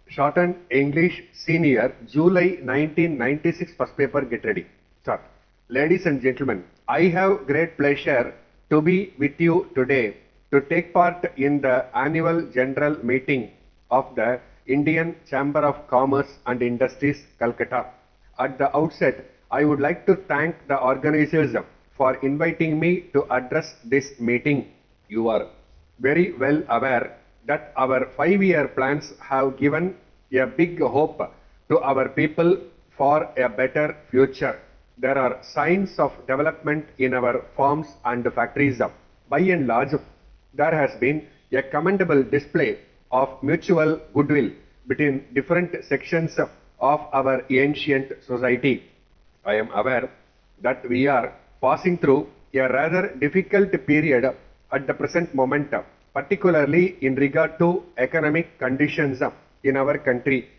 Shorthand English Senior, July 1996 first paper, get ready. Start. Ladies and gentlemen, I have great pleasure to be with you today to take part in the annual general meeting of the Indian Chamber of Commerce and Industries, Calcutta. At the outset, I would like to thank the organizers for inviting me to address this meeting. You are very well aware that our 5-year plans have given a big hope to our people for a better future. There are signs of development in our farms and factories. By and large, there has been a commendable display of mutual goodwill between different sections of our ancient society. I am aware that we are passing through a rather difficult period at the present moment, particularly in regard to economic conditions in our country.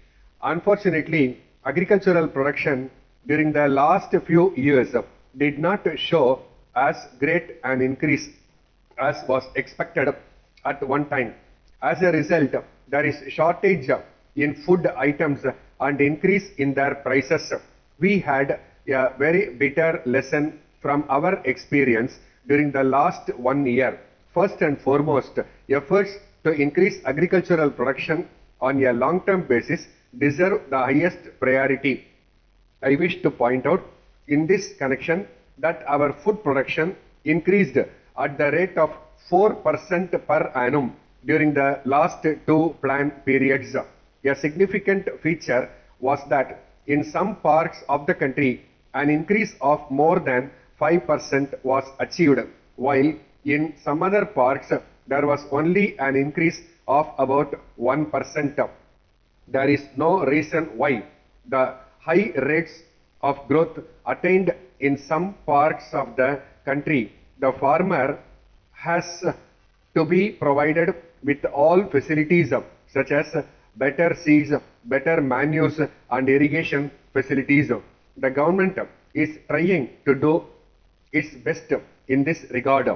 Unfortunately, agricultural production during the last few years did not show as great an increase as was expected at one time. As a result, there is shortage in food items and increase in their prices. We had a very bitter lesson from our experience during the last 1 year. First and foremost, efforts to increase agricultural production on a long-term basis deserve the highest priority. I wish to point out in this connection that our food production increased at the rate of 4% per annum during the last 2 plan periods. A significant feature was that in some parts of the country, an increase of more than 5% was achieved, while in some other parts there was only an increase of about 1%. There is no reason why the high rates of growth attained in some parts of the country, the farmer has to be provided with all facilities such as better seeds, better manures and irrigation facilities. The government is trying to do its best in this regard.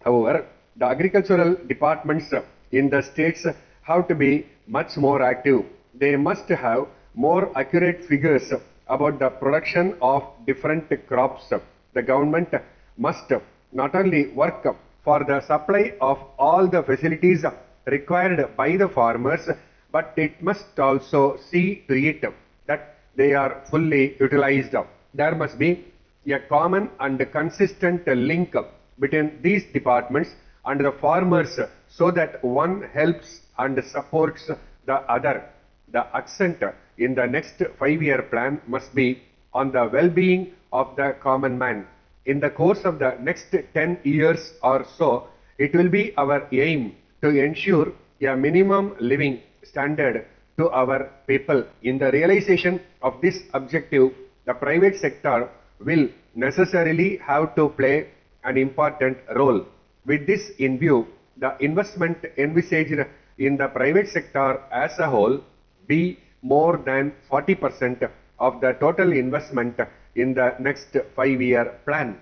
However, the agricultural departments in the states have to be much more active. They must have more accurate figures about the production of different crops. The government must not only work for the supply of all the facilities required by the farmers, but it must also see to it that they are fully utilized. There must be a common and consistent link between these departments and the farmers so that one helps and supports the other. The accent in the next 5-year plan must be on the well-being of the common man. In the course of the next 10 years or so, it will be our aim to ensure a minimum living standard to our people. In the realization of this objective, the private sector will necessarily have to play an important role. With this in view, the investment envisaged in the private sector as a whole be more than 40% of the total investment in the next 5-year plan.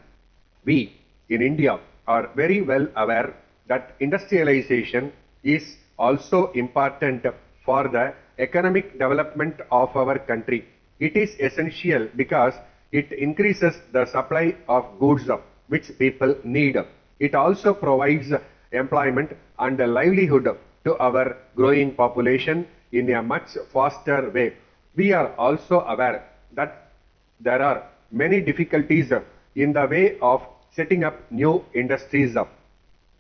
We in India are very well aware that industrialization is also important for the economic development of our country. It is essential because it increases the supply of goods which people need. It also provides employment and livelihood to our growing population in a much faster way. We are also aware that there are many difficulties in the way of setting up new industries.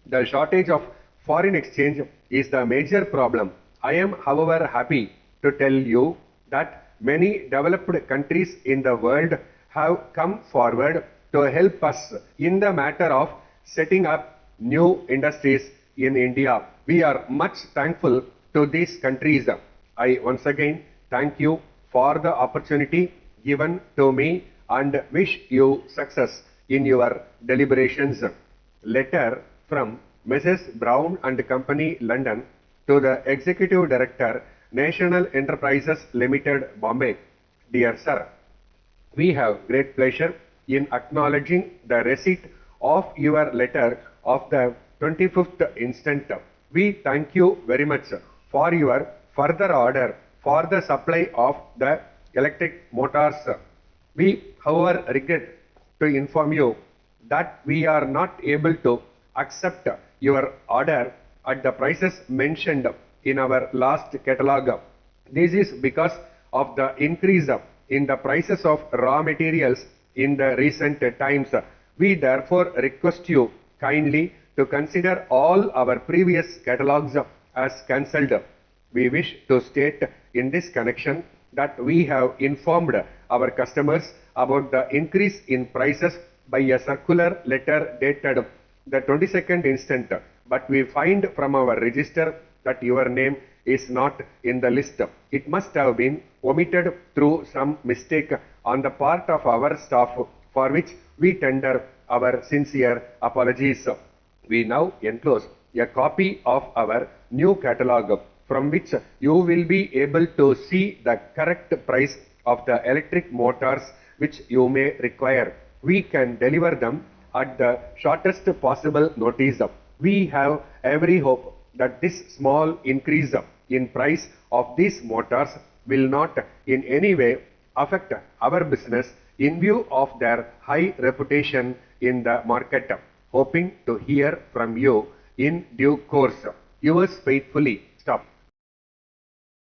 The shortage of foreign exchange is the major problem. I am, however, happy to tell you that many developed countries in the world have come forward to help us in the matter of setting up new industries in India. We are much thankful to these countries. I once again thank you for the opportunity given to me and wish you success in your deliberations. Letter from Mrs. Brown and Company, London, to the Executive Director, National Enterprises Limited, Bombay. Dear Sir, we have great pleasure in acknowledging the receipt of your letter of the 25th instant. We thank you very much for your further order for the supply of the electric motors. We, however, regret to inform you that we are not able to accept your order at the prices mentioned in our last catalog. This is because of the increase in the prices of raw materials in the recent times. We therefore request you kindly to consider all our previous catalogs as cancelled. We wish to state in this connection that we have informed our customers about the increase in prices by a circular letter dated the 22nd instant, but we find from our register that your name is not in the list. It must have been omitted through some mistake on the part of our staff, for which we tender our sincere apologies. We now enclose a copy of our new catalog, from which you will be able to see the correct price of the electric motors which you may require. We can deliver them at the shortest possible notice. We have every hope that this small increase in price of these motors will not in any way affect our business in view of their high reputation in the market. Hoping to hear from you in due course. Yours faithfully, Stop.